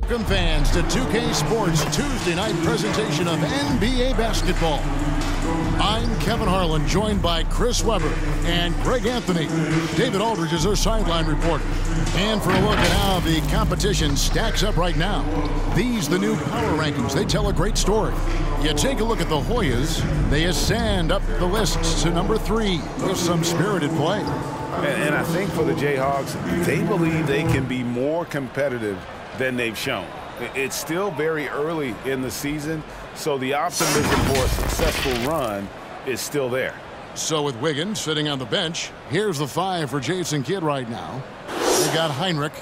Welcome fans to 2K Sports Tuesday night presentation of NBA basketball. I'm Kevin Harlan, joined by Chris Webber and Greg Anthony. David Aldridge is our sideline reporter. And for a look at how the competition stacks up right now, these the new power rankings. They tell a great story. You take a look at the Hoyas. They ascend up the list to number 3 with some spirited play. And I think for the Jayhawks, they believe they can be more competitive than they've shown. It's still very early in the season, so the optimism for a successful run is still there. So with Wiggins sitting on the bench, here's the 5 for Jason Kidd right now. They got Heinrich.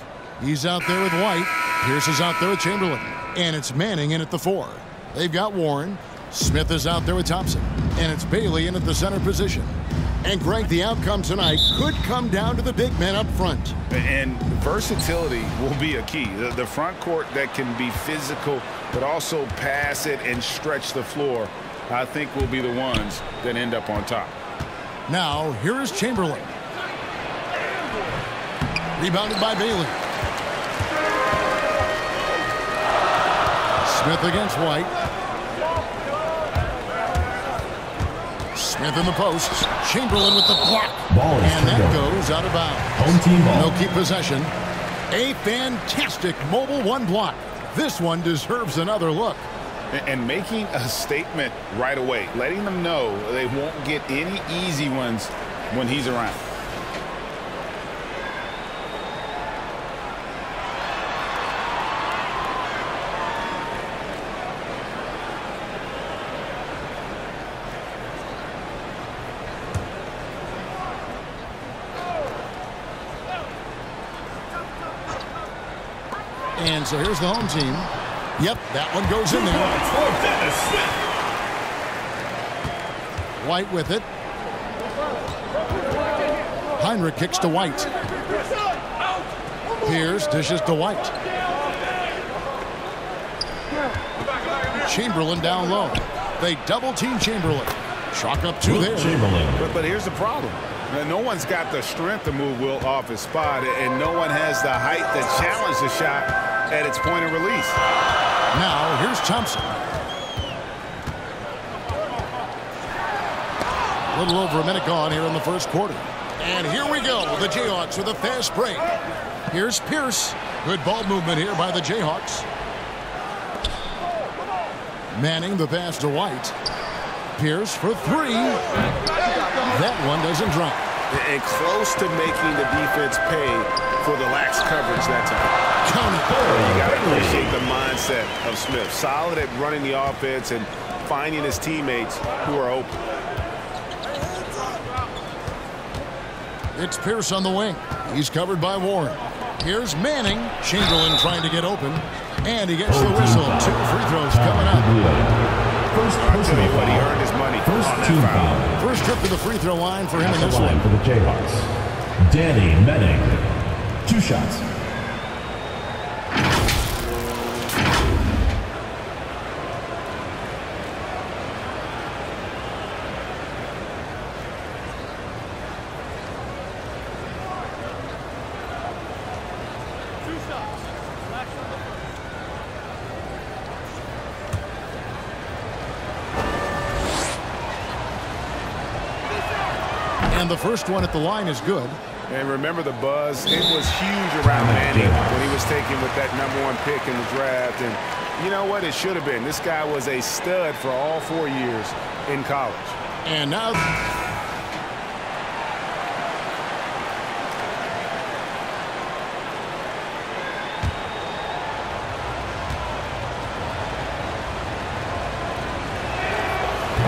He's out there with White. Pierce is out there with Chamberlain. And it's Manning in at the 4. They've got Warren. Smith is out there with Thompson. And it's Bailey in at the center position. And Greg, the outcome tonight could come down to the big men up front. And versatility will be a key. The front court that can be physical, but also pass it and stretch the floor, I think will be the ones that end up on top. Now, here is Chamberlain. Rebounded by Bailey. Smith against White. Smith in the post. Chamberlain with the block. And that goes out of bounds. Home team ball. They'll keep possession. A fantastic mobile 1 block. This one deserves another look. And making a statement right away, letting them know they won't get any easy ones when he's around. And so here's the home team. Yep, that one goes in there. White with it. Heinrich kicks to White. Pierce dishes to White. Chamberlain down low. They double team Chamberlain. Chalk up 2 there. But here's the problem. No one's got the strength to move Will off his spot, and no one has the height to challenge the shot at its point of release. Now, here's Thompson. A little over a minute gone here in the first quarter. And here we go, the Jayhawks with a fast break. Here's Pierce. Good ball movement here by the Jayhawks. Manning the pass to White. Pierce for 3. That one doesn't drop. And close to making the defense pay for the lax coverage that time. Count it. You got to appreciate the mindset of Smith. Solid at running the offense and finding his teammates who are open. It's Pierce on the wing. He's covered by Warren. Here's Manning. Chamberlain trying to get open. And he gets the whistle. 2 free throws coming up. First personal but he foul. earned his money. First team foul. First trip to the free throw line for him in this one. For the Jayhawks, Danny Manning. 2 shots. And the first one at the line is good. And remember the buzz. It was huge around Manning when he was taken with that #1 pick in the draft. And you know what? It should have been. This guy was a stud for all 4 years in college. And now...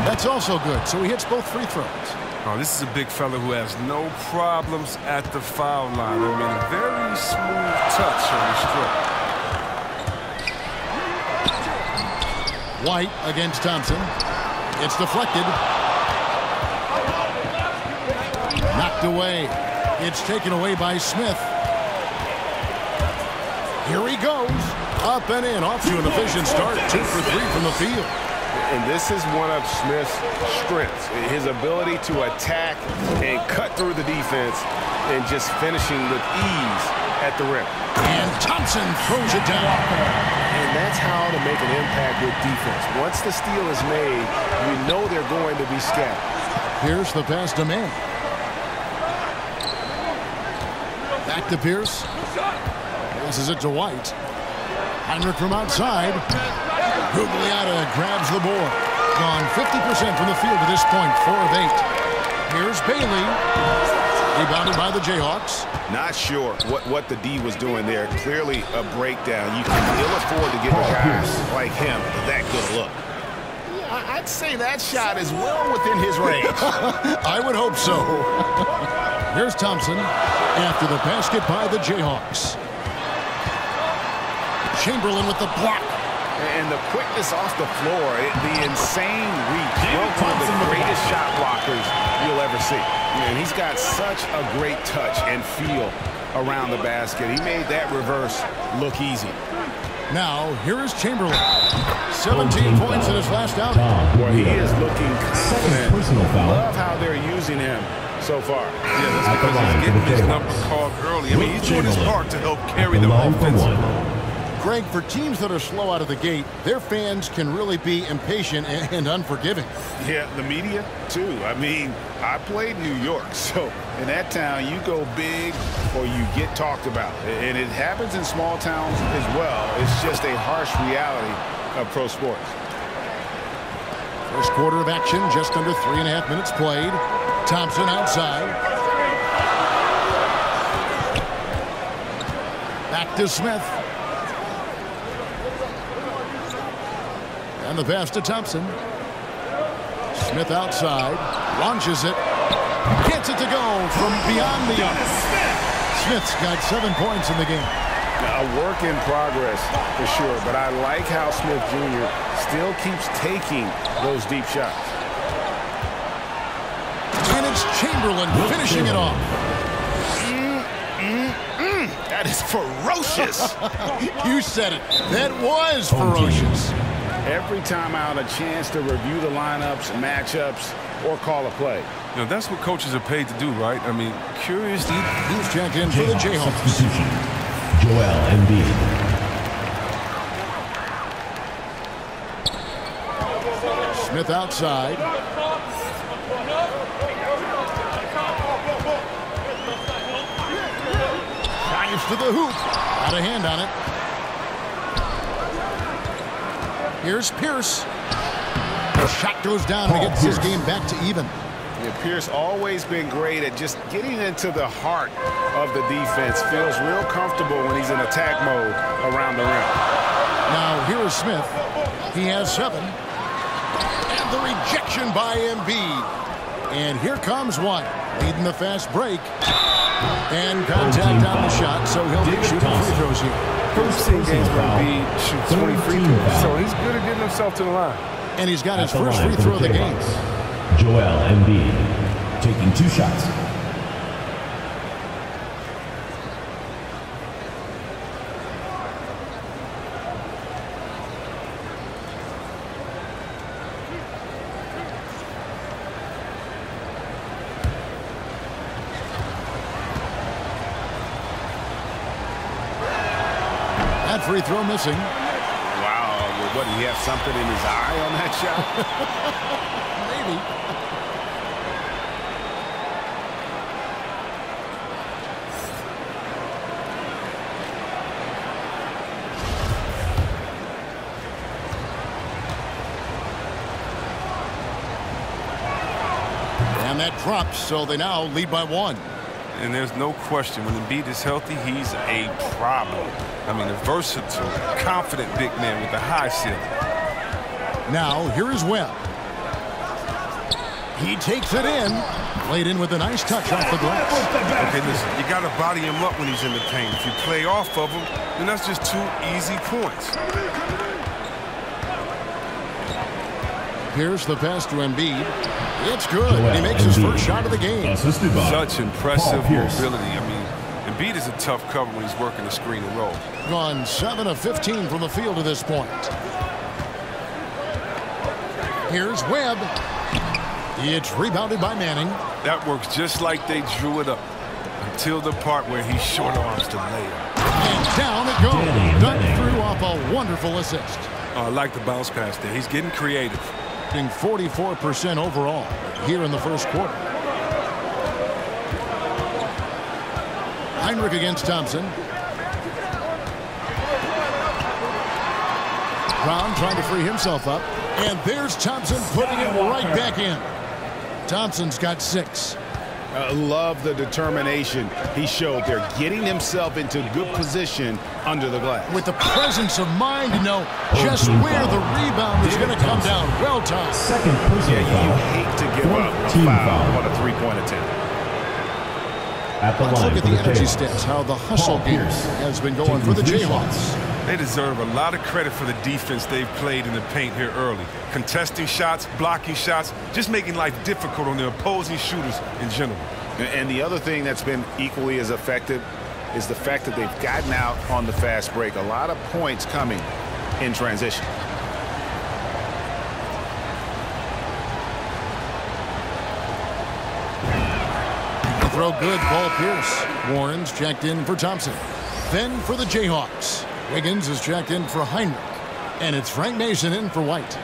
That's also good. So he hits both free throws. Oh, this is a big fella who has no problems at the foul line. I mean, a very smooth touch on the strip. White against Thompson. It's deflected. Knocked away. It's taken away by Smith. Here he goes. Up and in. Off to an efficient start. 2 for 3 from the field. And this is one of Smith's strengths, his ability to attack and cut through the defense and just finishing with ease at the rim. And Thompson throws it down. And that's how to make an impact with defense. Once the steal is made, you know they're going to be scattered. Here's the pass to Mann. Back to Pierce. Passes it to White. Heinrich from outside. Gugliotta grabs the board. Gone 50% from the field at this point, 4 of 8. Here's Bailey. Rebounded by the Jayhawks. Not sure what the D was doing there. Clearly a breakdown. You can ill afford to give a guy like him that good a look. Yeah, I'd say that shot is well within his range. I would hope so. Here's Thompson after the basket by the Jayhawks. Chamberlain with the block. And the quickness off the floor, the insane reach. One of the greatest shot blockers you'll ever see. And he's got such a great touch and feel around the basket. He made that reverse look easy. Now, here is Chamberlain. 17 points in his last outing. Well, he is looking confident. Love how they're using him so far. Yeah, that's because he's getting his number called early. I mean, he's doing his part to help carry them offensively. Greg, for teams that are slow out of the gate, their fans can really be impatient and unforgiving. Yeah, the media, too. I mean, I played New York, so in that town, you go big or you get talked about. And it happens in small towns as well. It's just a harsh reality of pro sports. First quarter of action, just under 3.5 minutes played. Thompson outside. Back to Smith. And the pass to Thompson. Smith outside. Launches it. Gets it to go from beyond the arc. Smith's got 7 points in the game. Now, a work in progress for sure, but I like how Smith Jr. still keeps taking those deep shots. And it's Chamberlain finishing it off. That is ferocious. You said it. That was ferocious. Every time out, a chance to review the lineups, matchups, or call a play. You know, that's what coaches are paid to do, right? I mean, curious. He's checked in for the Jayhawks. Joel Embiid. Smith outside. Drives to the hoop. Got a hand on it. Here's Pierce. The shot goes down and gets his game back to even. Yeah, Pierce always been great at just getting into the heart of the defense. Feels real comfortable when he's in attack mode around the rim. Now here is Smith. He has 7. And the rejection by Embiid. And here comes White, leading the fast break. And contact on the shot, so he'll be shooting free throws here. First 10 games where Embiid shoots 20 free throws, so he's good at getting himself to the line. And he's got his first free throw of the game. Joel Embiid taking 2 shots. That free throw missing. Wow, what, did he have something in his eye on that shot? Maybe. And that drops, so they now lead by 1. And there's no question, when Embiid is healthy, he's a problem. I mean, a versatile, confident big man with a high ceiling. Now, here is Webb. He takes it in. Played in with a nice touch off the glass. Okay, listen, you got to body him up when he's in the paint. If you play off of him, then that's just 2 easy points. Here's the pass to Embiid. It's good. He makes his first shot of the game. Such impressive mobility. I mean, Embiid is a tough cover when he's working the screen and roll. Gone 7 of 15 from the field to this point. Here's Webb. It's rebounded by Manning. That works just like they drew it up. until the part where he short arms the layup. And down it goes. Dunk through off a wonderful assist. I like the bounce pass there. He's getting creative. Being 44% overall here in the first quarter. Heinrich against Thompson. Brown trying to free himself up. And there's Thompson putting it right back in. Thompson's got 6. I love the determination he showed there, getting himself into good position under the glass. With the presence of mind to know just where the rebound is going to come down. Well timed. Second personal foul. You hate to give up a foul on a three-point attempt. At the Let's line look at for the energy Jayhawks. stats, how the hustle game has been going for the Jayhawks. They deserve a lot of credit for the defense they've played in the paint here early. Contesting shots, blocking shots, just making life difficult on the opposing shooters in general. And the other thing that's been equally as effective is the fact that they've gotten out on the fast break. A lot of points coming in transition. The throw good, Paul Pierce. Warren's checked in for Thompson. Then for the Jayhawks. Wiggins is checked in for Heinrich. And it's Frank Mason in for White.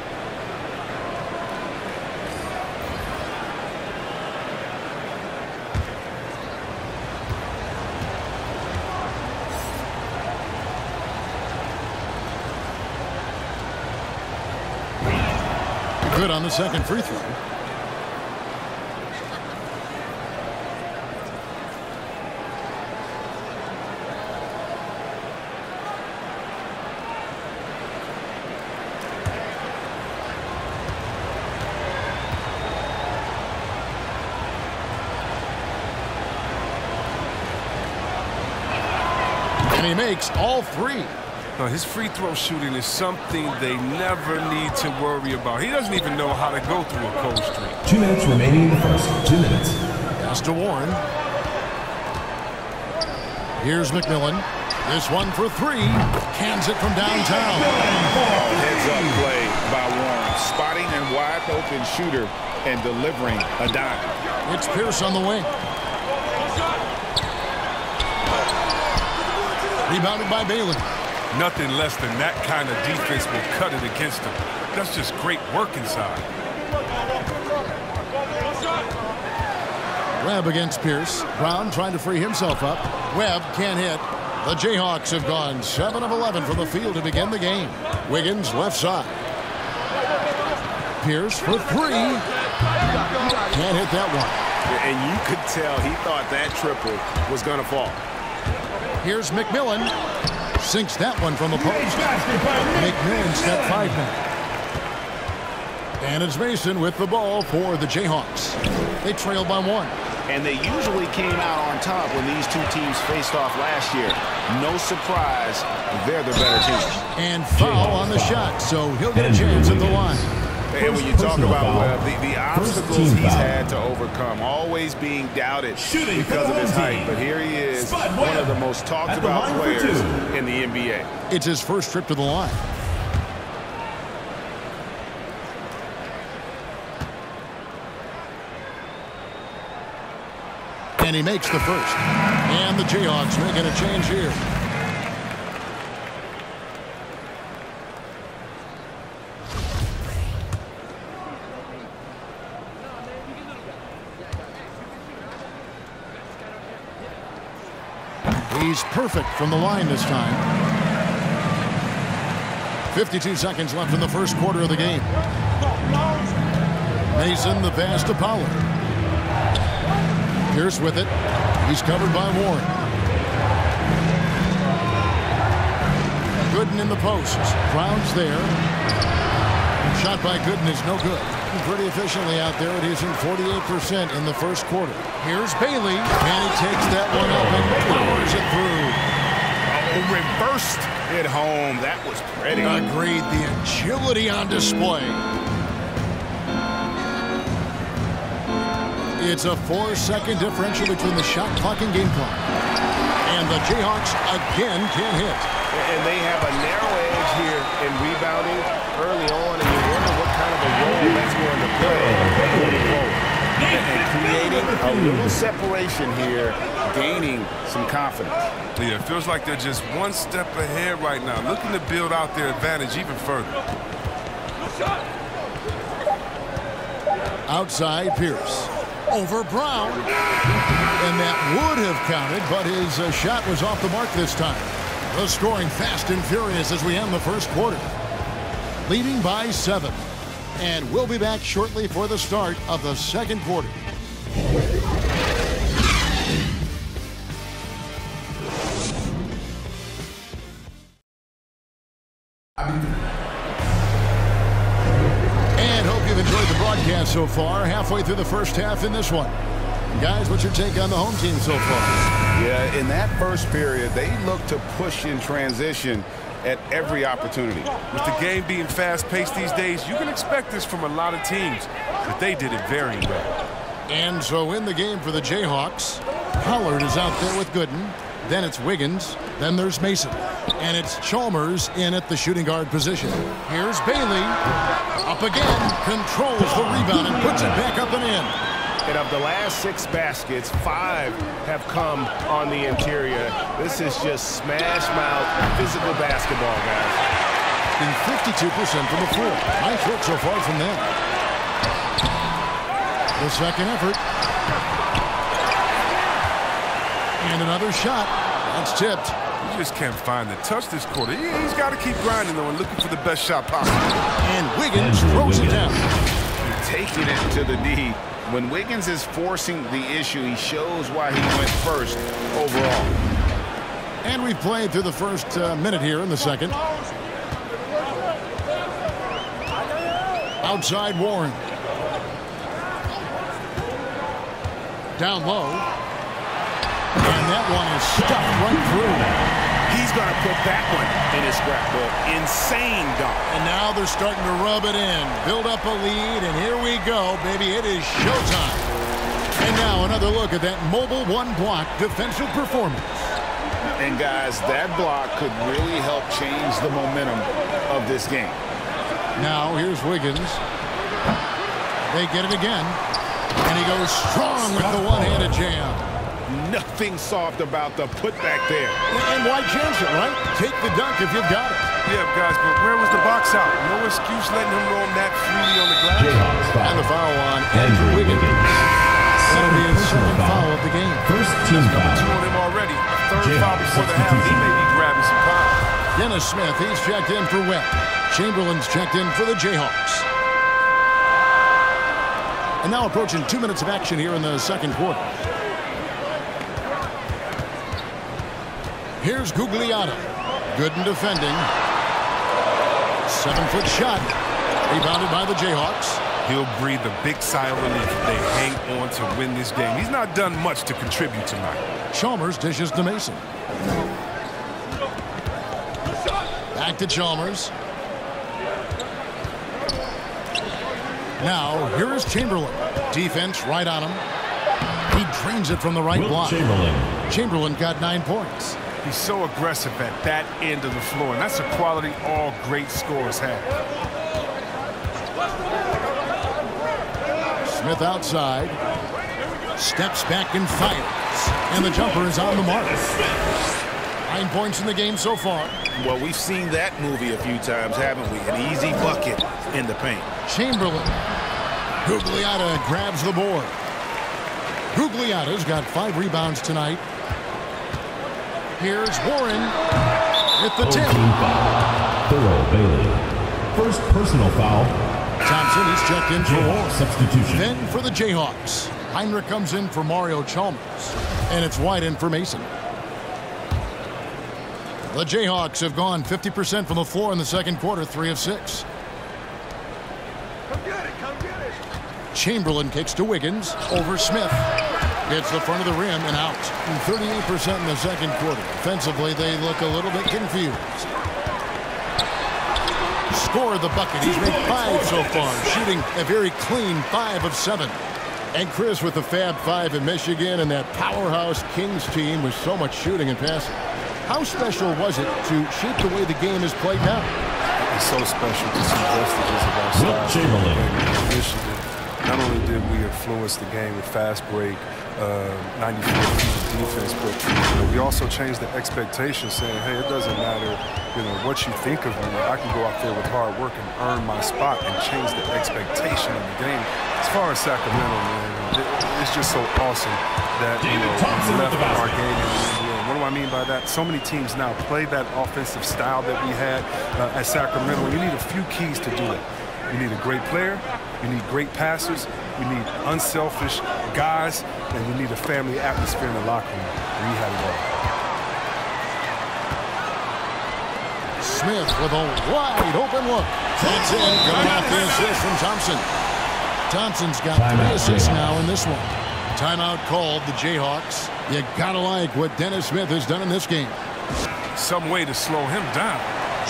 Good on the second free throw. And he makes all 3. Now, his free throw shooting is something they never need to worry about. He doesn't even know how to go through a cold streak. 2 minutes remaining in the first. 2 minutes. Pass to Warren. Here's McMillan. This one for 3. Cans it from downtown. Heads-up play by Warren. Spotting a wide-open shooter and delivering a dime. It's Pierce on the wing. Rebounded by Bailey. Nothing less than that kind of defense will cut it against them. That's just great work inside. Webb against Pierce. Brown trying to free himself up. Webb can't hit. The Jayhawks have gone 7 of 11 from the field to begin the game. Wiggins left side. Pierce for 3. Can't hit that one. And you could tell he thought that triple was going to fall. Here's McMillan. Sinks that one from the post. McMillan's got 5 now. And it's Mason with the ball for the Jayhawks. They trail by 1. And they usually came out on top when these two teams faced off last year. No surprise, they're the better team. And foul on the shot, so he'll get a chance at the line. And when you talk about Webb, the obstacles he's had to overcome, always being doubted because of his height. But here he is, one of the most talked about players in the NBA. It's his first trip to the line. And he makes the first. And the Jayhawks making a change here. He's perfect from the line this time. 52 seconds left in the first quarter of the game. Mason the pass to Pollard. Pierce with it. He's covered by Warren. Gooden in the post. Brown's there. Shot by Gooden is no good. Pretty efficiently out there. It is in 48% in the first quarter. Here's Bailey, and he takes that one up and powers it through. Oh, reversed it home. That was pretty. Agreed. The agility on display. It's a 4-second differential between the shot clock and game clock. And the Jayhawks again can't hit. And they have a narrow edge here in rebounding early on, and you wonder what kind of a role that's going to play moving forward. And creating a little separation here gaining some confidence. Yeah, it feels like they're just one step ahead right now, looking to build out their advantage even further. Outside Pierce. Over Brown. And that would have counted, but his shot was off the mark this time. The scoring fast and furious as we end the first quarter. Leading by 7. And we'll be back shortly for the start of the second quarter. And hope you've enjoyed the broadcast so far. Halfway through the first half in this one. Guys, what's your take on the home team so far? Yeah, in that first period, they looked to push in transition at every opportunity. With the game being fast-paced these days, you can expect this from a lot of teams, but they did it very well. And so in the game for the Jayhawks, Pollard is out there with Gooden. Then it's Wiggins. Then there's Mason. And it's Chalmers in at the shooting guard position. Here's Bailey. Up again. Controls the rebound and puts it back up and in. And of the last 6 baskets, 5 have come on the interior. This is just smash-mouth physical basketball, guys. In 52% from the floor. Nice work so far from them. The second effort. And another shot. That's tipped. He just can't find the touch this quarter. He's got to keep grinding, though, and looking for the best shot possible. And Wiggins throws it down. Taking it to the D. When Wiggins is forcing the issue, he shows why he went first overall. And we've played through the first minute here in the second. Outside Warren. Down low. And that one is stuffed right through. He's going to put that one in his scrapbook. Insane dunk. And now they're starting to rub it in. Build up a lead, and here we go, baby. It is showtime. And now another look at that mobile one-block defensive performance. And, guys, that block could really help change the momentum of this game. Now here's Wiggins. They get it again. And he goes strong with the one-handed jam. Nothing soft about the putback there. And why chance it, right? Take the dunk if you've got it. Yeah, guys, but where was the box out? No excuse letting him roam that freely on the glass. And the foul on Andrew Wiggins. That'll be his second foul of the game. First team foul. 2 on him already. A third foul before the half. He may be grabbing some power. Dennis Smith, he's checked in for Webb. Chamberlain's checked in for the Jayhawks. And now approaching 2 minutes of action here in the second quarter. Here's Gugliotta. Gooden defending. 7-foot shot. Rebounded by the Jayhawks. He'll breathe a big sigh of relief if they hang on to win this game. He's not done much to contribute tonight. Chalmers dishes to Mason. Back to Chalmers. Now, here is Chamberlain. Defense right on him. He drains it from the right block. Chamberlain got 9 points. He's so aggressive at that end of the floor, and that's a quality all great scorers have. Smith outside. Steps back and fires. And the jumper is on the mark. 9 points in the game so far. Well, we've seen that movie a few times, haven't we? An easy bucket in the paint. Chamberlain. Gugliotta grabs the board. Gugliotta's got 5 rebounds tonight. Here's Warren with the tip. Thorough Bailey. First personal foul. Thompson is checked in for Warren. Substitution. Then for the Jayhawks. Heinrich comes in for Mario Chalmers. And it's White in for Mason. The Jayhawks have gone 50% from the floor in the second quarter, 3 of 6. Come get it, come get it. Chamberlain kicks to Wiggins over Smith. Hits the front of the rim and out. 38% in the second quarter. Offensively, they look a little bit confused. Scored the bucket. He's made 5 so far, shooting a very clean 5 of 7. And Chris with the Fab 5 in Michigan and that powerhouse Kings team with so much shooting and passing. How special was it to shape the way the game is played now? It's so special to see vestiges of our style. Chamberlain. Initiative. not only did we influence the game with fast break, 94 defense, but we also changed the expectation, saying, hey, it doesn't matter what you think of me. I can go out there with hard work and earn my spot and change the expectation of the game. As far as Sacramento, man, it's just so awesome that we left our game. What do I mean by that? So many teams now play that offensive style that we had at Sacramento. You need a few keys to do that. You need a great player, you need great passers, you need unselfish guys, and you need a family atmosphere in the locker room. And we had it all. Smith with a wide open look. That's it. Coming off the assist from Thompson. Thompson's got 3 assists now in this one. Timeout called the Jayhawks. You gotta like what Dennis Smith has done in this game. Some way to slow him down.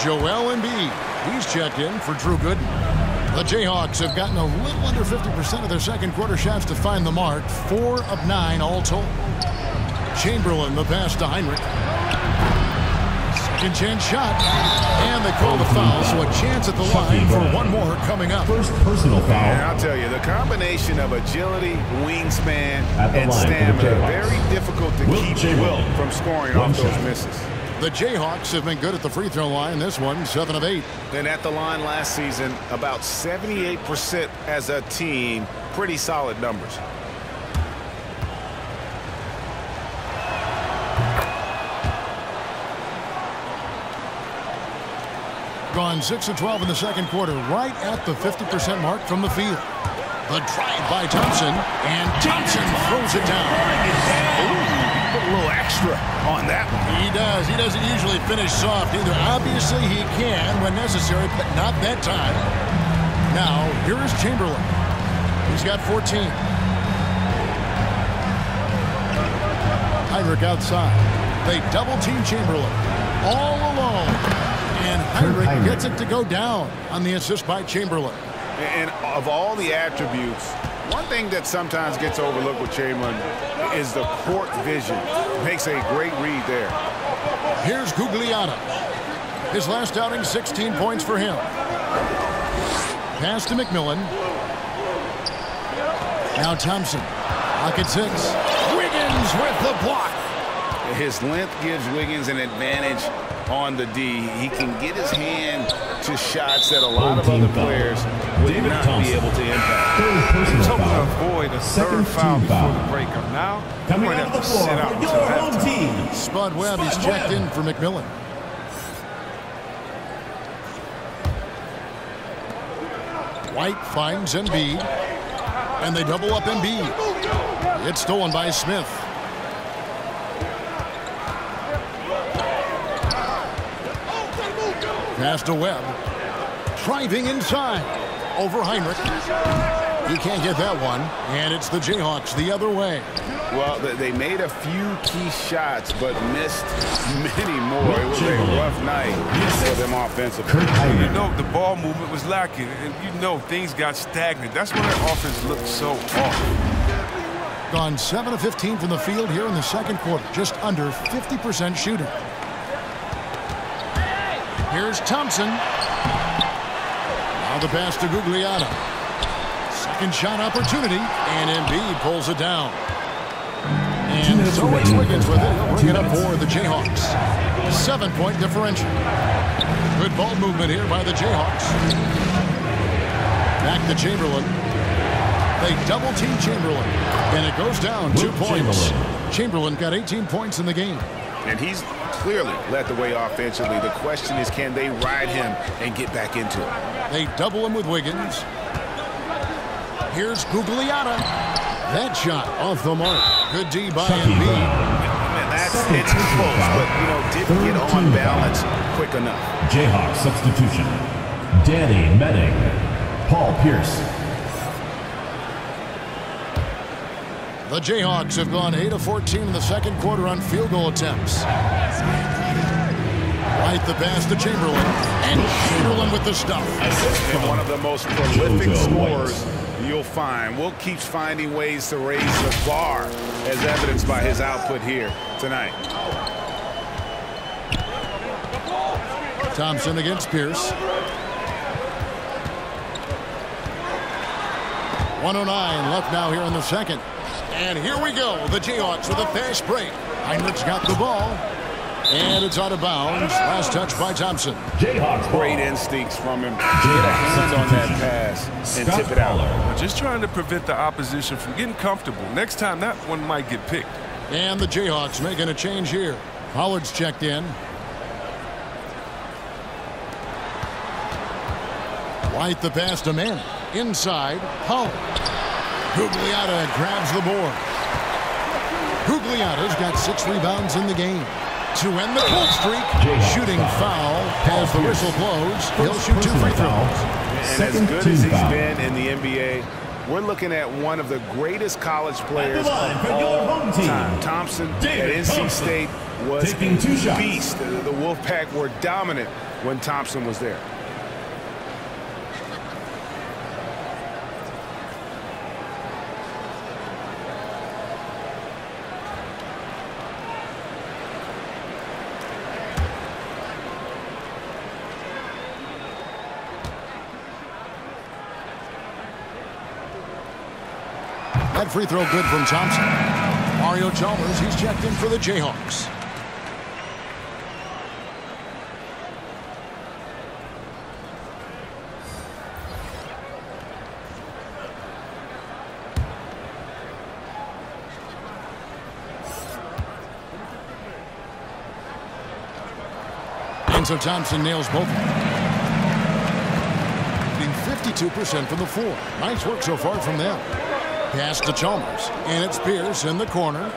Joel Embiid. He's checked in for Drew Gooden. The Jayhawks have gotten a little under 50% of their second quarter shots to find the mark. 4 of 9 all told. Chamberlain the pass to Heinrich. Second chance shot. And they call the foul, so a chance at the line for one more coming up. First personal foul. And I'll tell you, the combination of agility, wingspan, and stamina, very difficult to keep Wilt from scoring off those misses. The Jayhawks have been good at the free throw line. This one, 7 of 8. And at the line last season, about 78% as a team. Pretty solid numbers. Gone 6 of 12 in the second quarter, right at the 50% mark from the field. The drive by Thompson, and Thompson throws it down. Put a little extra on that one. He does. He doesn't usually finish soft either. Obviously, he can when necessary, but not that time. Now, here is Chamberlain. He's got 14. Heinrich outside. They double-team Chamberlain. All alone. And Heinrich gets it to go down on the assist by Chamberlain. And of all the attributes, one thing that sometimes gets overlooked with Chamberlain is the court vision. Makes a great read there. Here's Gugliotta. His last outing, 16 points for him. Pass to McMillan. Now Thompson. Pocket 6. Wiggins with the block. His length gives Wiggins an advantage on the D. He can get his hand to shots that a lot of other players would not be able to impact. He's hoping to avoid a third foul before the breakup. Now, he's going to have to sit out until halftime. Spud Webb, he's checked in for McMillan. White finds Embiid. And they double up Embiid. It's stolen by Smith. Pass to Webb. Driving inside. Over Heinrich. He can't get that one. And it's the Jayhawks the other way. Well, they made a few key shots, but missed many more. It was a rough night for them offensively. The ball movement was lacking, and things got stagnant. That's when their offense looked so off. Gone 7 of 15 from the field here in the second quarter. Just under 50% shooting. Here's Thompson. Now the pass to Gugliotta. Second shot opportunity, and Embiid pulls it down. And so it's Wiggins with it. He'll bring it up for the Jayhawks. 7-point differential. Good ball movement here by the Jayhawks. Back to Chamberlain. They double-team Chamberlain, and it goes down 2 points. Chamberlain got 18 points in the game. And he's clearly led the way offensively. The question is, can they ride him and get back into it? They double him with Wiggins. Here's Gugliotta. That shot off the mark. Good D by Embiid. It's close, but didn't get on balance quick enough. Jayhawk substitution. Danny Medding. Paul Pierce. The Jayhawks have gone 8 of 14 in the second quarter on field goal attempts. Right the pass to Chamberlain. And Chamberlain with the stuff. And one of the most prolific scorers you'll find. Wilt keeps finding ways to raise the bar, as evidenced by his output here tonight. Thompson against Pierce. 1:09 left now here in the second. And here we go. The Jayhawks with a fast break. Heinrich's got the ball. And it's out of bounds. Last touch by Thompson. Jayhawks. Great instincts from him. Get a hand on that pass and tip it out. Just trying to prevent the opposition from getting comfortable. Next time, that one might get picked. And the Jayhawks making a change here. Pollard's checked in. White the pass to Manning. Inside, Pollard. Gugliotta grabs the board. Gugliotta's got 6 rebounds in the game. To end the cold streak, shooting foul as the whistle blows. He'll shoot 2 free throws. And as good as he's been in the NBA, we're looking at one of the greatest college players of all time. Thompson at NC State was a beast. The Wolfpack were dominant when Thompson was there. That free throw good from Thompson. Mario Chalmers, he's checked in for the Jayhawks. And so Thompson nails both of them. 52% from the floor. Nice work so far from them. Pass to Chalmers, and it's Pierce in the corner.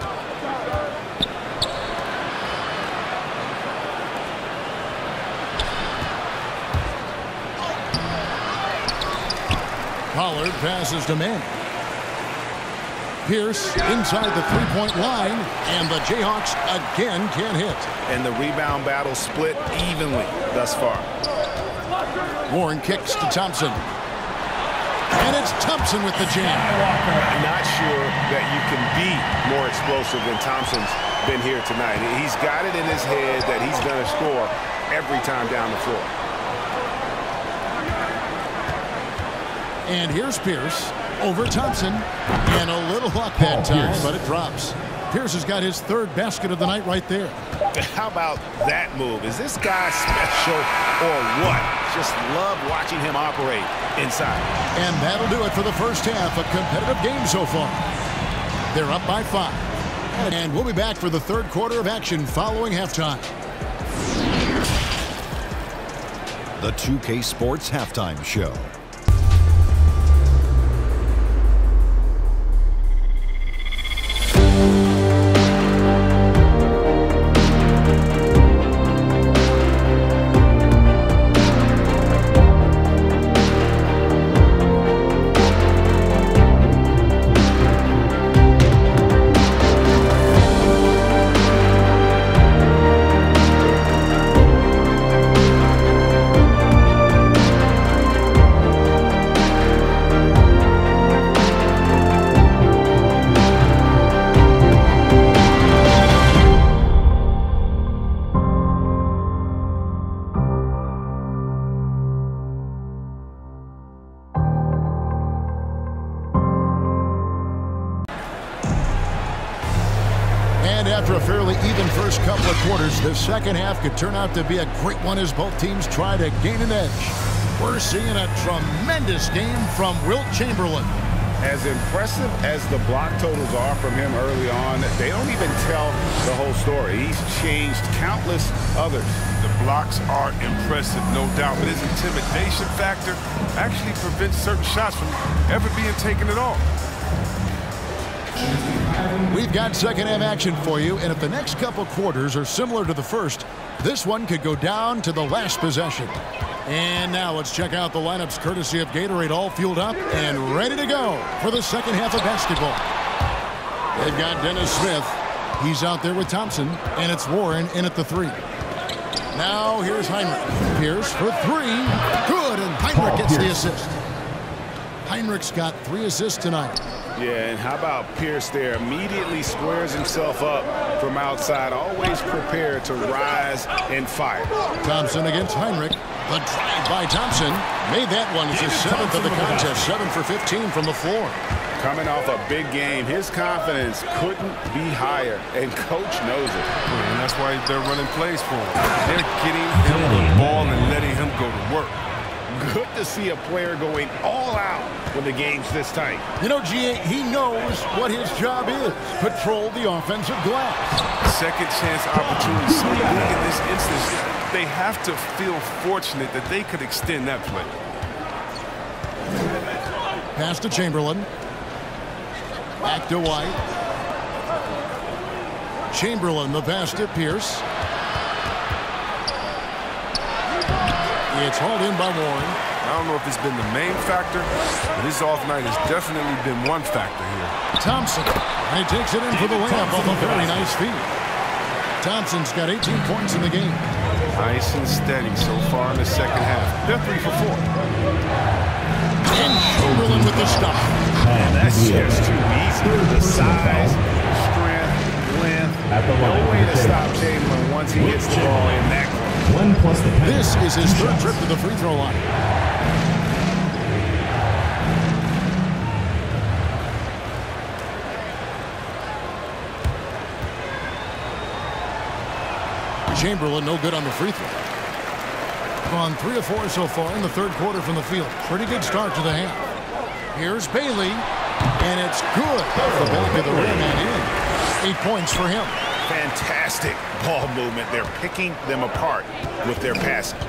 Pollard passes to Manning. Pierce inside the three-point line, and the Jayhawks again can't hit. And the rebound battle split evenly thus far. Warren kicks to Thompson. And it's Thompson with the jam. I'm not sure that you can be more explosive than Thompson's been here tonight. He's got it in his head that he's going to score every time down the floor. And here's Pierce over Thompson. And a little luck that time, but it drops. Pierce has got his 3rd basket of the night right there. How about that move? Is this guy special or what? Just love watching him operate inside. And that'll do it for the first half. A competitive game so far. They're up by 5. And we'll be back for the 3rd quarter of action following halftime. The 2K Sports Halftime Show. After a fairly even first couple of quarters, the second half could turn out to be a great one as both teams try to gain an edge. We're seeing a tremendous game from Wilt Chamberlain. As impressive as the block totals are from him early on, they don't even tell the whole story. He's changed countless others. The blocks are impressive, no doubt, but his intimidation factor actually prevents certain shots from ever being taken at all. We've got second half action for you, and if the next couple quarters are similar to the first, this one could go down to the last possession. And now let's check out the lineups courtesy of Gatorade, all fueled up and ready to go for the second half of basketball. They've got Dennis Smith. He's out there with Thompson, and it's Warren in at the 3. Now here's Heinrich. Pierce for 3. Good, and Heinrich gets the assist. Heinrich's got 3 assists tonight. Yeah, and how about Pierce there? Immediately squares himself up from outside, always prepared to rise and fire. Thompson against Heinrich. The drive by Thompson made that one. It's his 7th of the contest, 7 for 15 from the floor. Coming off a big game, his confidence couldn't be higher, and coach knows it. And that's why they're running plays for him. They're getting him the ball and letting him go to work. Good to see a player going all out when the game's this tight. You know, G.A., he knows what his job is. Patrol the offensive glass. Second chance opportunity so big in this instance. They have to feel fortunate that they could extend that play. Pass to Chamberlain. Back to White. Chamberlain, the pass to Pierce. It's hauled in by Warren. I don't know if it's been the main factor, but his off night has definitely been one factor here. Thompson, and he takes it in for the layup off a very nice feed. Thompson's got 18 points in the game. Nice and steady so far in the second half. They're 3 for 4. And Chamberlain with the stop. That's just too easy. The size, strength, length. No way to stop Chamberlain once he gets the ball in that corner. This is his 3rd trip to the free throw line. Chamberlain no good on the free throw. Gone 3 of 4 so far in the 3rd quarter from the field. Pretty good start to the half. Here's Bailey, and it's good off the back of the rim and in. 8 points for him. Fantastic ball movement. They're picking them apart with their passing.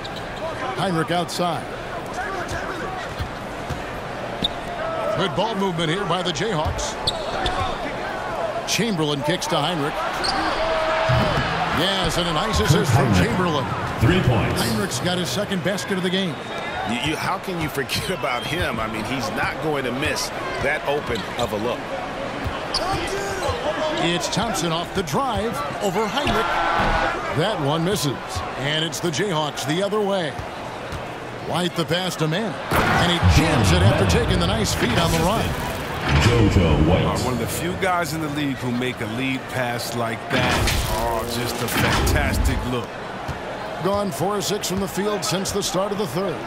Heinrich outside. Good ball movement here by the Jayhawks. Chamberlain kicks to Heinrich. Yes, and a nice assist from Chamberlain. 3 points. Heinrich's got his 2nd basket of the game. How can you forget about him? I mean, he's not going to miss that open of a look. It's Thompson off the drive over Heinrich. That one misses. And it's the Jayhawks the other way. White the pass to Mann. And he jams it after taking the nice feed on the run. JoJo White. One of the few guys in the league who make a lead pass like that. Oh, just a fantastic look. Gone 4 of 6 from the field since the start of the 3rd.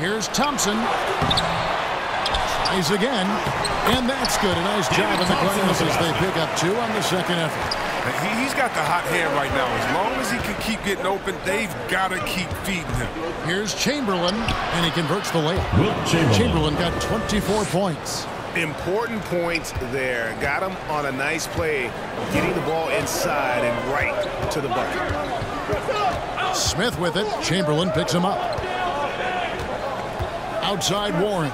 Here's Thompson. Tries again. And that's good. A nice job in the glass as they pick up 2 on the 2nd effort. He's got the hot hand right now. As long as he can keep getting open, they've got to keep feeding him. Here's Chamberlain, and he converts the layup. Chamberlain got 24 points. Important points there. Got him on a nice play, getting the ball inside and right to the bucket. Smith with it. Chamberlain picks him up. Outside Warren.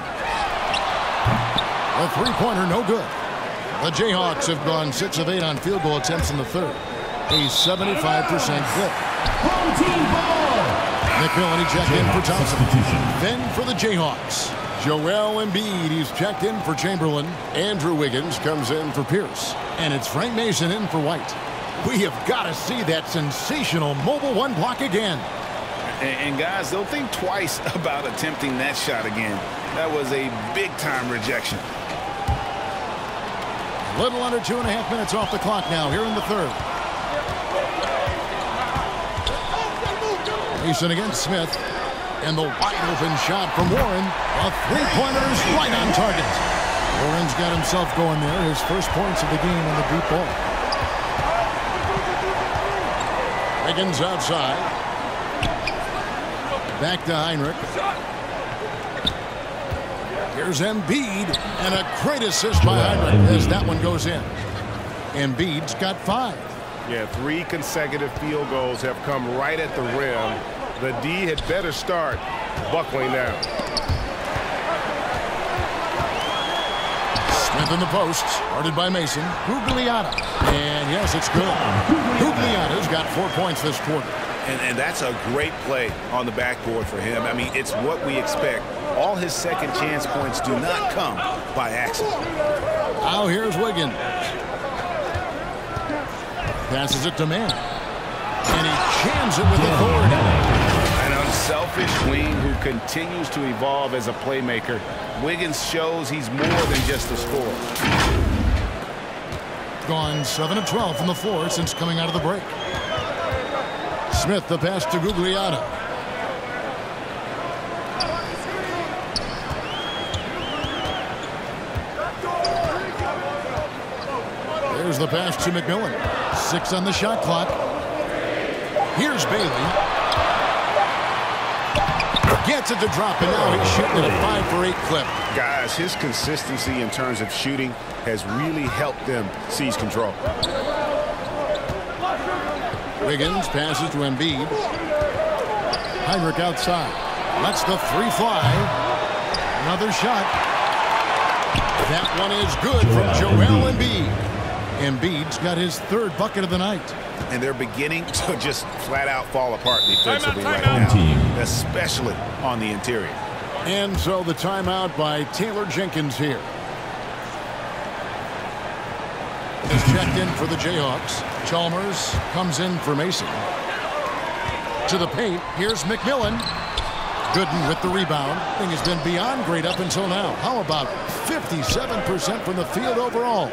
A 3-pointer, no good. The Jayhawks have gone 6 of 8 on field goal attempts in the 3rd. A 75% clip. Nick Millen checked in for Thompson. Then for the Jayhawks, Joel Embiid, he's checked in for Chamberlain. Andrew Wiggins comes in for Pierce. And it's Frank Mason in for White. We have got to see that sensational mobile 1 block again. And guys, they'll think twice about attempting that shot again. That was a big-time rejection. Little under 2.5 minutes off the clock now here in the 3rd. Mason against Smith. And the wide open shot from Warren. A 3-pointer is right on target. Warren's got himself going there. His first points of the game on the deep ball. Wiggins outside. Back to Heinrich. Here's Embiid, and a great assist by Heinrich as that one goes in. Embiid's got 5. Yeah, 3 consecutive field goals have come right at the rim. The D had better start buckling down. Smith in the post, guarded by Mason. Gugliotta, and yes, it's good. Gugliotta's got 4 points this quarter. And that's a great play on the backboard for him. I mean, it's what we expect. All his second chance points do not come by accident. Now here's Wiggins. Passes it to Mann. And he jams it with authority. An selfish wing who continues to evolve as a playmaker. Wiggins shows he's more than just a scorer. Gone 7 of 12 from the floor since coming out of the break. Smith, the pass to Gugliotta. There's the pass to McMillan. 6 on the shot clock. Here's Bailey. Gets it to drop, and now he's shooting at a 5 for 8 clip. Guys, his consistency in terms of shooting has really helped them seize control. Wiggins passes to Embiid. Heinrich outside. Lets the 3 fly. Another shot. That one is good from Joel Embiid. Embiid's got his 3rd bucket of the night. And they're beginning to just flat out fall apart defensively right now, especially on the interior. And so the timeout by Taylor Jenkins here. Is checked in for the Jayhawks. Chalmers comes in for Mason. To the paint. Here's McMillan. Gooden with the rebound. Thing has been beyond great up until now. How about 57% from the field overall?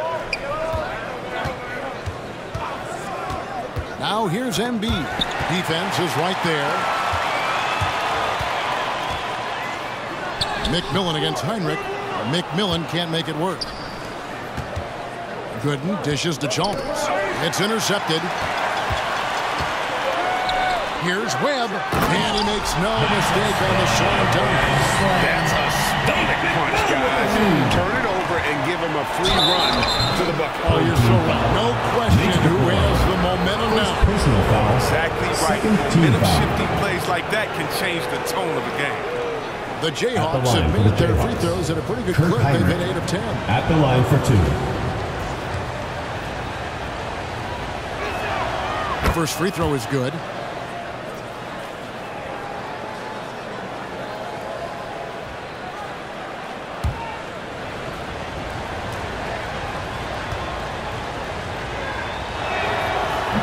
Now here's Embiid. Defense is right there. McMillan against Heinrich. McMillan can't make it work. Gooden dishes to Chalmers. It's intercepted. Here's Webb. And he makes no mistake on the slam dunk. That's a stomach punch, guys. Turn it over and give him a free run to the bucket. Oh, you're so right. No question who has the momentum now. Personal foul. Exactly right. Momentum-shifting plays like that can change the tone of the game. The Jayhawks have made their free throws at a pretty good clip. They've been 8 of 10. At the line for 2. The first free throw is good.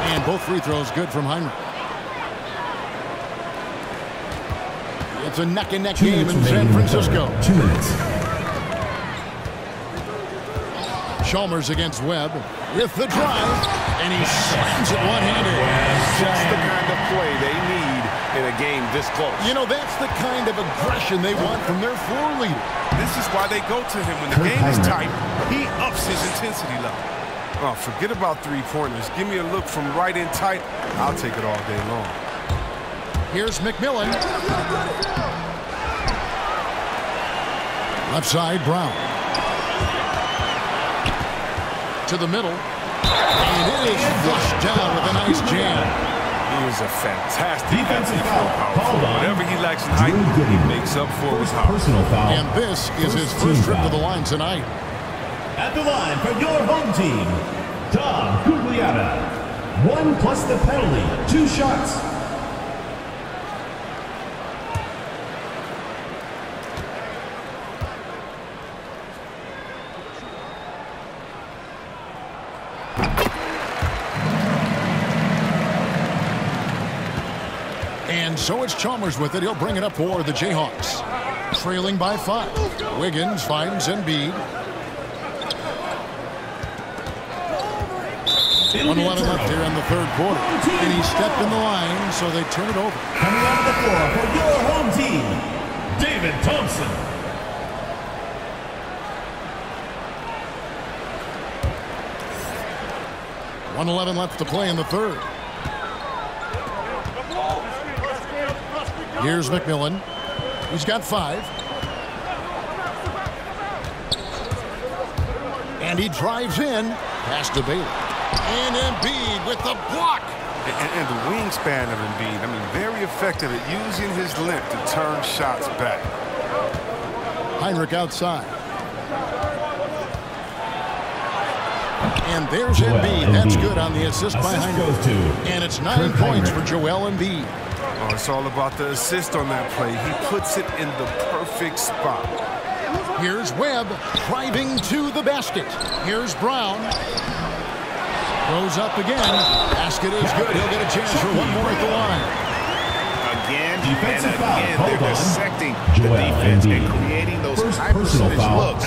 And both free throws good from Heinrich. It's a neck-and-neck game in San Francisco. 2 minutes. Chalmers against Webb with the drive, and he slams it one-handed. Just the kind of play they need in a game this close. You know, that's the kind of aggression they want from their floor leader. This is why they go to him when the game is tight. He ups his intensity level. Oh, forget about 3-pointers. Give me a look from right in tight. I'll take it all day long. Here's McMillan. Left side, Brown. To the middle. And it is flushed down with a nice jam. He was a fantastic Defensive athlete. foul. Whatever he lacks in height, he makes up for with power. Personal foul. And this is his first trip to the line tonight. At the line for your home team, Tom Gugliotta. 1 plus the penalty. 2 shots. And so it's Chalmers with it. He'll bring it up for the Jayhawks. Trailing by 5. Wiggins finds Embiid. 1:11 left here in the 3rd quarter. And he stepped in the line, so they turn it over. Coming out of the floor for your home team, David Thompson. .11 left to play in the 3rd. Here's McMillan. He's got 5. And he drives in. Pass to Bailey. And Embiid with the block. And the wingspan of Embiid, I mean, very effective at using his length to turn shots back. Heinrich outside. And there's Embiid. That's good on the assist by Heinrich. And it's 9 points for Joel Embiid. Oh, it's all about the assist on that play. He puts it in the perfect spot. Here's Webb driving to the basket. Here's Brown. Goes up again. Basket is good. He'll get a chance for one more at the line. Again, Defensive foul. Again, Hold they're on. dissecting Joel the defense Embiid. and creating those First high personal percentage foul. looks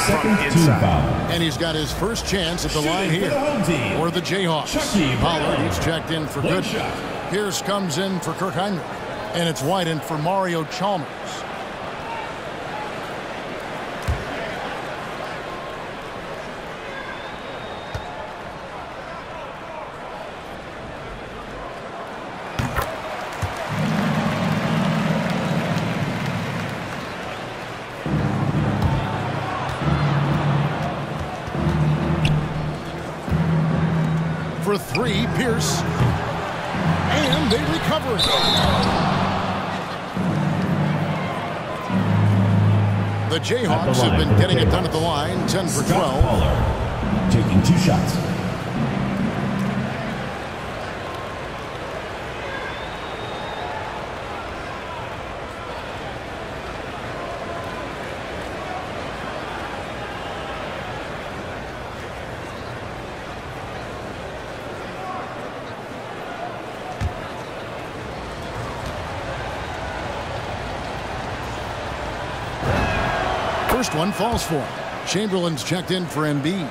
Second from team inside. foul. And he's got his first chance at the line Shooting here for the home team. for the Jayhawks. Chucky Pollard, Brown. he's checked in for One good. shot. Pierce comes in for Kirk Heinrich. And it's White in for Mario Chalmers. For three, Pierce. And they recover it. The Jayhawks have been getting it done at the line, 10 for 12. Pollard taking 2 shots. First one falls for him. Chamberlain's checked in for Embiid.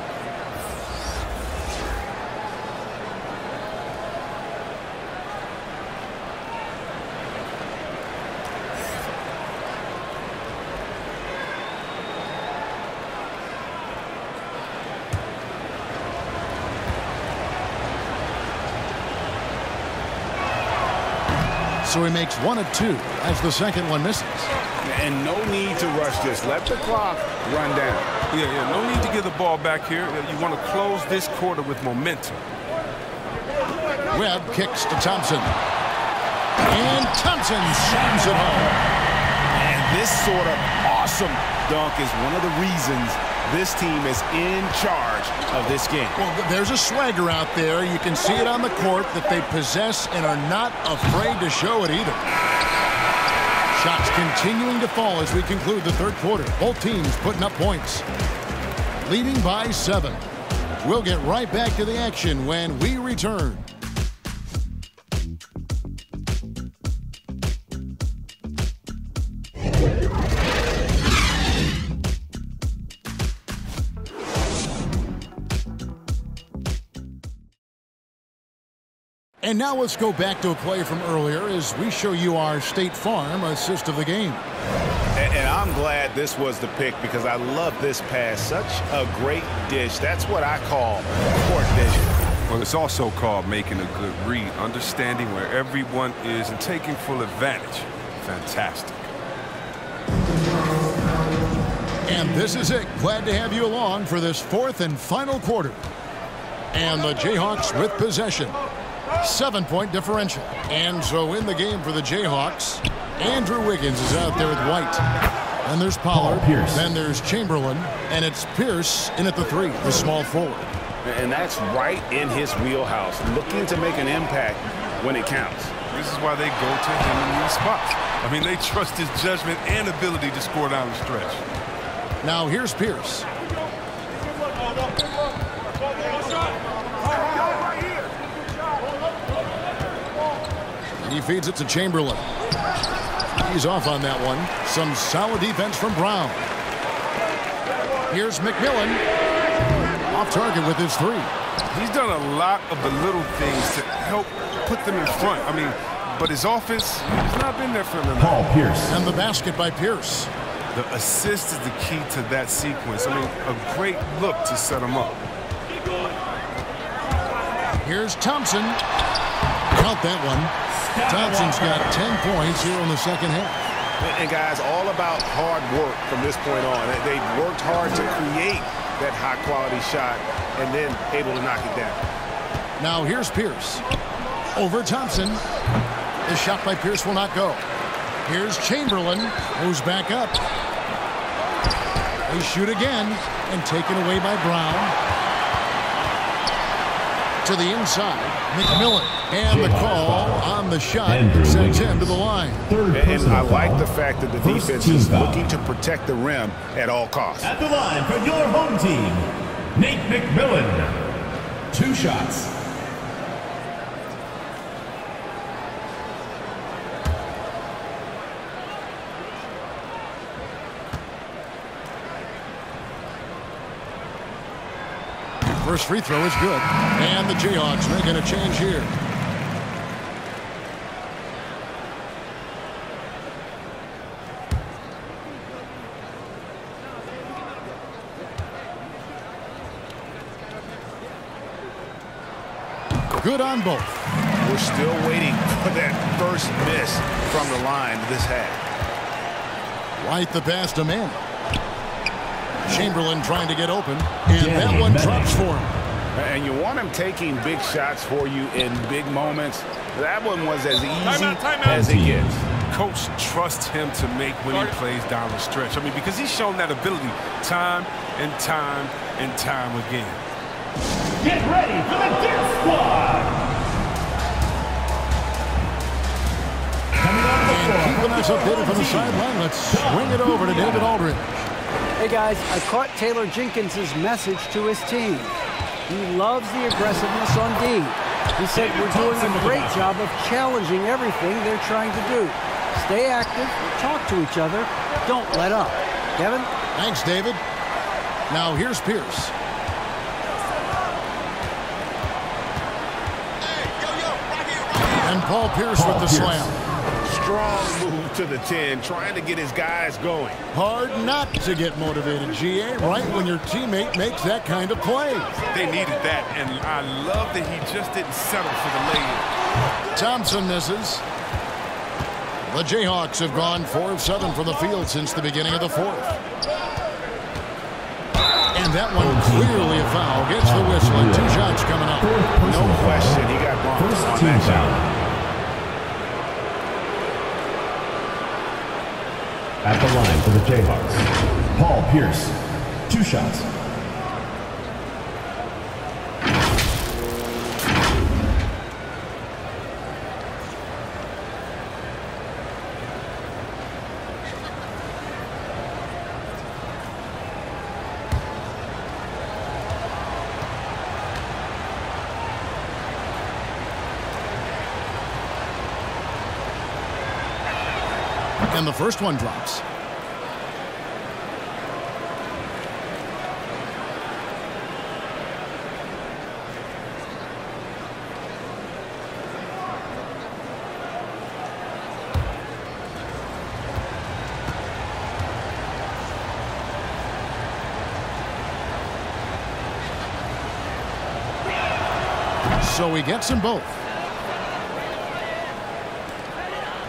So he makes 1 of 2 as the second one misses. And no need to rush this. Let the clock run down. Yeah, no need to give the ball back here. You want to close this quarter with momentum. Webb kicks to Thompson. And Thompson slams it home. And this sort of awesome dunk is one of the reasons this team is in charge of this game. Well, there's a swagger out there. You can see it on the court that they possess and are not afraid to show it either. Shots continuing to fall as we conclude the third quarter. Both teams putting up points. Leading by 7. We'll get right back to the action when we return. And now let's go back to a play from earlier as we show you our State Farm assist of the game. And I'm glad this was the pick because I love this pass. Such a great dish. That's what I call court vision. Well, it's also called making a good read, understanding where everyone is and taking full advantage. Fantastic. And this is it. Glad to have you along for this fourth and final quarter. And the Jayhawks with possession. 7-point differential. And so in the game for the Jayhawks, Andrew Wiggins is out there with White. And there's Pollard. Pierce. Then there's Chamberlain. And it's Pierce in at the 3, the small forward. And that's right in his wheelhouse, looking to make an impact when it counts. This is why they go to him in these spots. I mean, they trust his judgment and ability to score down the stretch. Now here's Pierce. He feeds it to Chamberlain. He's off on that one. Some solid defense from Brown. Here's McMillan. Off target with his 3. He's done a lot of the little things to help put them in front. I mean, but his offense has not been there for him. Paul Pierce. And the basket by Pierce. The assist is the key to that sequence. I mean, a great look to set him up. Here's Thompson. Count that one. Thompson's got 10 points here in the second half. And guys, all about hard work from this point on. They've worked hard to create that high-quality shot and then able to knock it down. Now here's Pierce. Over Thompson. The shot by Pierce will not go. Here's Chamberlain, who's back up. They shoot again and taken away by Brown. To the inside, McMillan. And the call on the shot sends him to the line. And I like the fact that the defense is looking to protect the rim at all costs. At the line for your home team, Nate McMillan. 2 shots. First free throw is good. And the Jayhawks making a change here. Good on both. We're still waiting for that first miss from the line this half. Right the pass to Manning. Chamberlain trying to get open, and that one drops for him. And you want him taking big shots for you in big moments. That one was as easy as it gets. Coach trusts him to make when he plays down the stretch. I mean, because he's shown that ability time and time and time again. Get ready for the Dip Squad! And keeping us updated from the sideline, let's swing it over to David Aldridge. Hey guys, I caught Taylor Jenkins' message to his team. He loves the aggressiveness on D. He said we're doing a great job of challenging everything they're trying to do. Stay active, talk to each other, don't let up. Kevin? Thanks, David. Now here's Pierce. And Paul Pierce with the slam. Strong move to the 10, trying to get his guys going. Hard not to get motivated, GA, right when your teammate makes that kind of play. They needed that, and I love that he just didn't settle for the lay-in. Thompson misses. The Jayhawks have gone 4 of 7 from the field since the beginning of the fourth. And that one clearly a foul. Gets the whistle and 2 shots coming up. No question, he got bumped on that shot. At the line for the Jayhawks, Paul Pierce, 2 shots. And the first one drops. So he gets them both.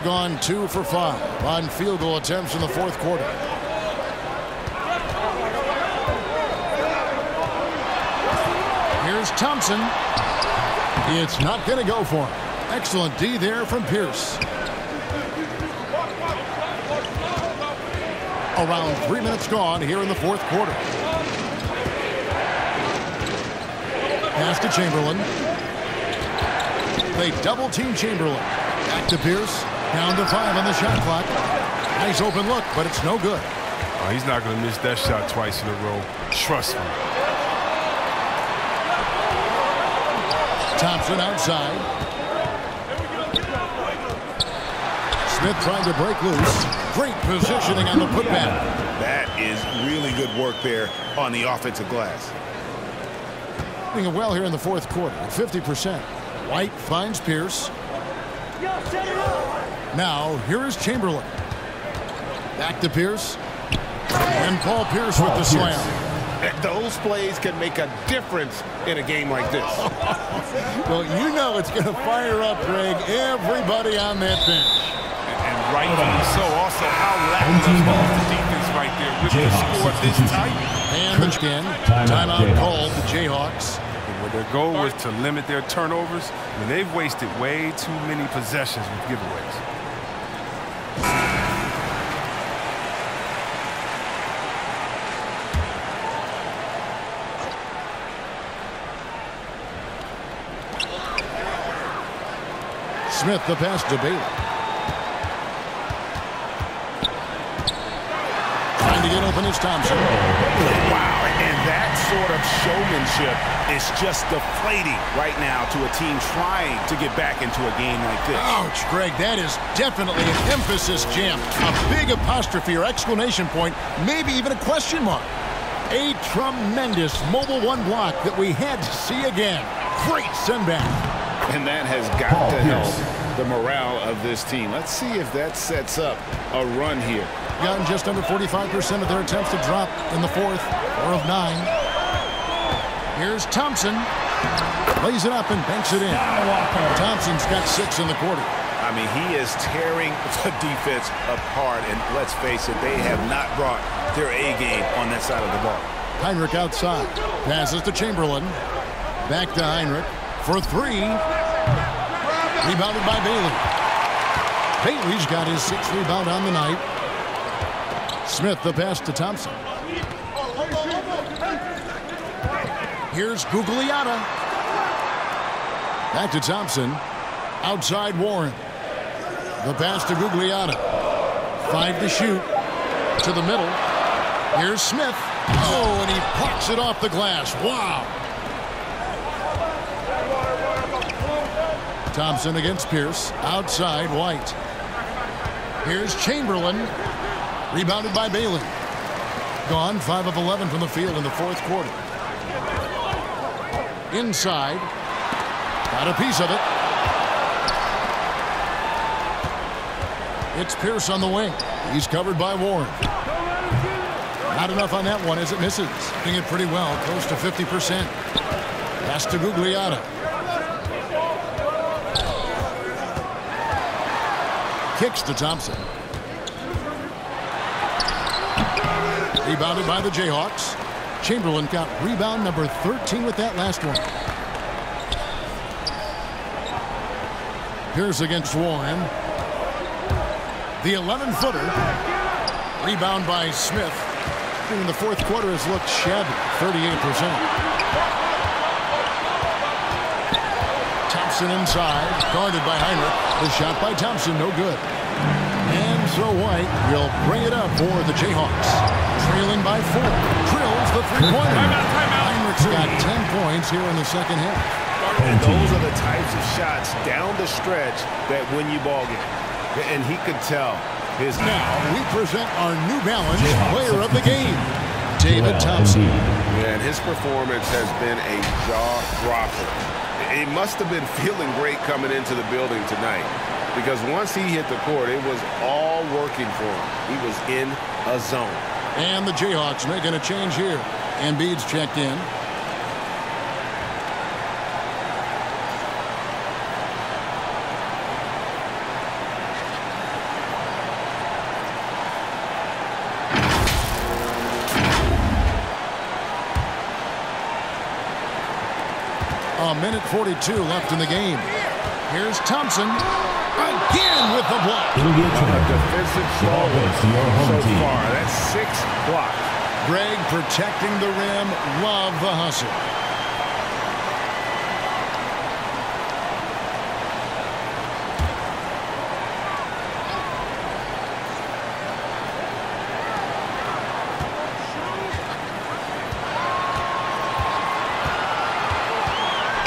Gone 2 for 5 on field goal attempts in the fourth quarter. Here's Thompson. It's not going to go for him. Excellent D there from Pierce. Around 3 minutes gone here in the fourth quarter. Pass to Chamberlain. They double team Chamberlain. Back to Pierce. Down to 5 on the shot clock. Nice open look, but it's no good. Oh, he's not going to miss that shot twice in a row. Trust me. Thompson outside. Smith trying to break loose. Great positioning on the putback. That is really good work there on the offensive glass. Doing well here in the fourth quarter, 50%. White finds Pierce. Now, here is Chamberlain. Back to Pierce. And Paul Pierce with the slam. Those plays can make a difference in a game like this. Well, you know it's going to fire up, Greg, everybody on that bench. And rightfully so. Also, how lackluster was the defense right there with the score this tight. And again, timeout called the Jayhawks. Where their goal was to limit their turnovers, and they've wasted way too many possessions with giveaways. Smith the pass to Bailey. Trying to get open is Thompson. Wow, and that sort of showmanship is just deflating right now to a team trying to get back into a game like this. Ouch, Greg, that is definitely an emphasis jam. A big apostrophe or exclamation point, maybe even a question mark. A tremendous mobile one block that we had to see again. Great send back. And that has got to help the morale of this team. Let's see if that sets up a run here. Gotten just under 45% of their attempts to drop in the fourth, 4 of 9. Here's Thompson. Lays it up and banks it in. Thompson's got 6 in the quarter. I mean, he is tearing the defense apart, and let's face it, they have not brought their A game on that side of the ball. Heinrich outside. Passes to Chamberlain. Back to Heinrich for 3. Rebounded by Bailey. Bailey's got his 6th rebound on the night. Smith the pass to Thompson. Here's Gugliotta. Back to Thompson. Outside Warren. The pass to Gugliotta. 5 to shoot. To the middle. Here's Smith. Oh, and he pucks it off the glass. Wow. Thompson against Pierce. Outside White. Here's Chamberlain. Rebounded by Bailey. Gone 5 of 11 from the field in the fourth quarter. Inside. Got a piece of it. It's Pierce on the wing. He's covered by Warren. Not enough on that one as it misses. Hitting it pretty well, close to 50%. Pass to Gugliotta. Kicks to Thompson. Rebounded by the Jayhawks. Chamberlain got rebound number 13 with that last one. Pierce against Warren. The 11-footer. Rebound by Smith. In the fourth quarter has looked shabby, 38%. Thompson inside, guarded by Heinrich. The shot by Thompson, no good. And so White will bring it up for the Jayhawks. Trailing by 4. Drills the three-pointer. Heinrich's got 10 points here in the second half. And those are the types of shots down the stretch that win you ball game. And he could tell. Now we present our New Balance player of the game, David Thompson. Yeah, and his performance has been a jaw-dropper. He must have been feeling great coming into the building tonight, because once he hit the court, it was all working for him. He was in a zone. And the Jayhawks making a change here. Embiid's checked in. A minute 42 left in the game. Here's Thompson again with the block. Defensive so far. That's 6 blocks. Greg protecting the rim. Love the hustle.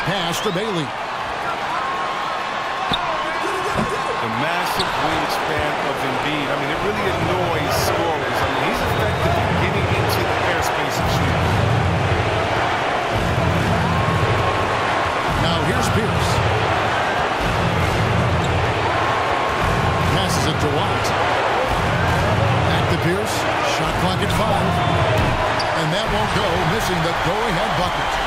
Pass to Bailey. The massive wingspan of Embiid. I mean, it really annoys scorers. I mean, he's effective at getting into the airspace and shooting. Now here's Pierce. Passes it to White. Back to Pierce. Shot clock at 5. And that won't go, missing the go-ahead bucket.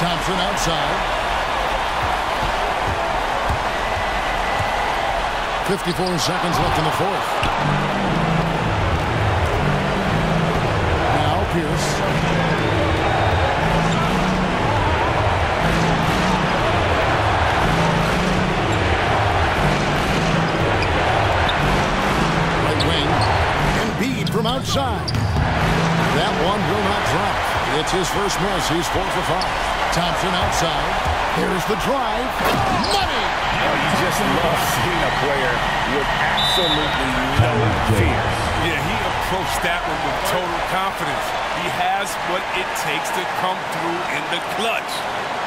Thompson outside. 54 seconds left in the fourth. Now Pierce. Right wing. Embiid from outside. That one will not drop. It's his first miss. He's 4 for 5. Thompson outside. Here's the drive. Money! Oh, you just love seeing a player with absolutely no fear. Yeah, he approached that one with total confidence. He has what it takes to come through in the clutch.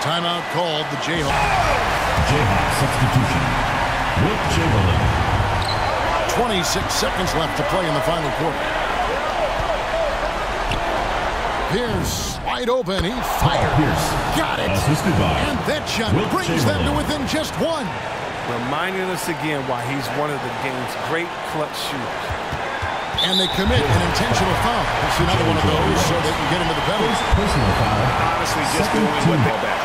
Timeout called the Jayhawks. Jayhawk substitution. Wilt Chamberlain. 26 seconds left to play in the final quarter. Pierce, wide open, he fires. Got it. Assisted by And that shot brings them to within just one. Reminding us again why he's one of the game's great clutch shooters. And they commit an intentional foul. It's another one of those so they can get into the penalty. personal foul. Honestly, just doing what they're back.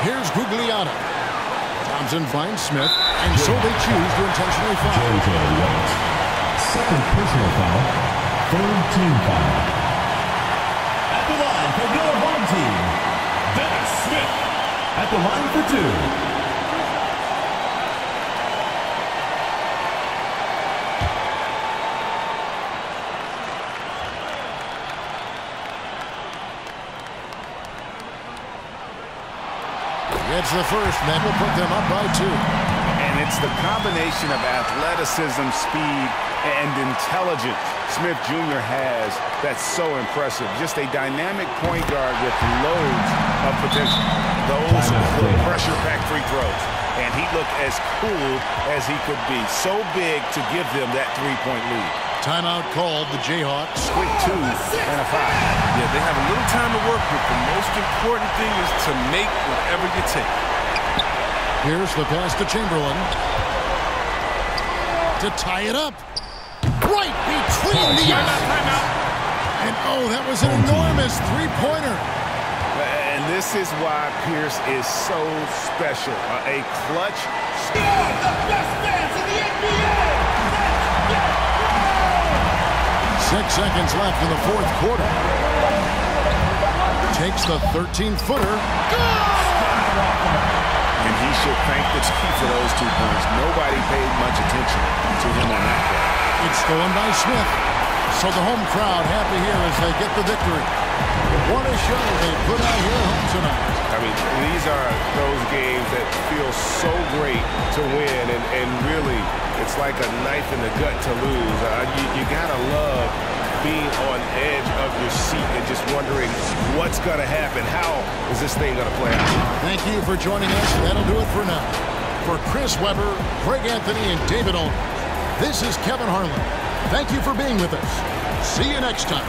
Here's Gugliotta. Thompson finds Smith, and so they choose to intentionally foul. J.J. Watt. Second personal foul. Third team foul. At the line for your home team, Dennis Smith. At the line for two. It's the first, and that will put them up by 2. And it's the combination of athleticism, speed, and intelligence Smith Jr. has that's so impressive. Just a dynamic point guard with loads of potential. Those were pressure-packed free throws. And he looked as cool as he could be. So big to give them that three-point lead. Timeout called, the Jayhawks. Quick 2 and a 5. Yeah, they have a little time to work with. The most important thing is to make whatever you take. Here's the pass to Chamberlain. To tie it up. Right between the eyes. And oh, that was an enormous three-pointer. And this is why Pierce is so special. A clutch. The best dance in the NBA. 6 seconds left in the fourth quarter. Takes the 13-footer. And he should thank the team for those 2 points. Nobody paid much attention to him on that play. It's stolen by Smith. So the home crowd happy here as they get the victory. What a show they put out here at home tonight. I mean, these are those games that feel so great to win, and really, it's like a knife in the gut to lose. You gotta love being on edge of your seat and just wondering what's gonna happen. How is this thing gonna play out? Thank you for joining us. That'll do it for now. For Chris Webber, Greg Anthony, and David Aldridge, this is Kevin Harlan. Thank you for being with us. See you next time.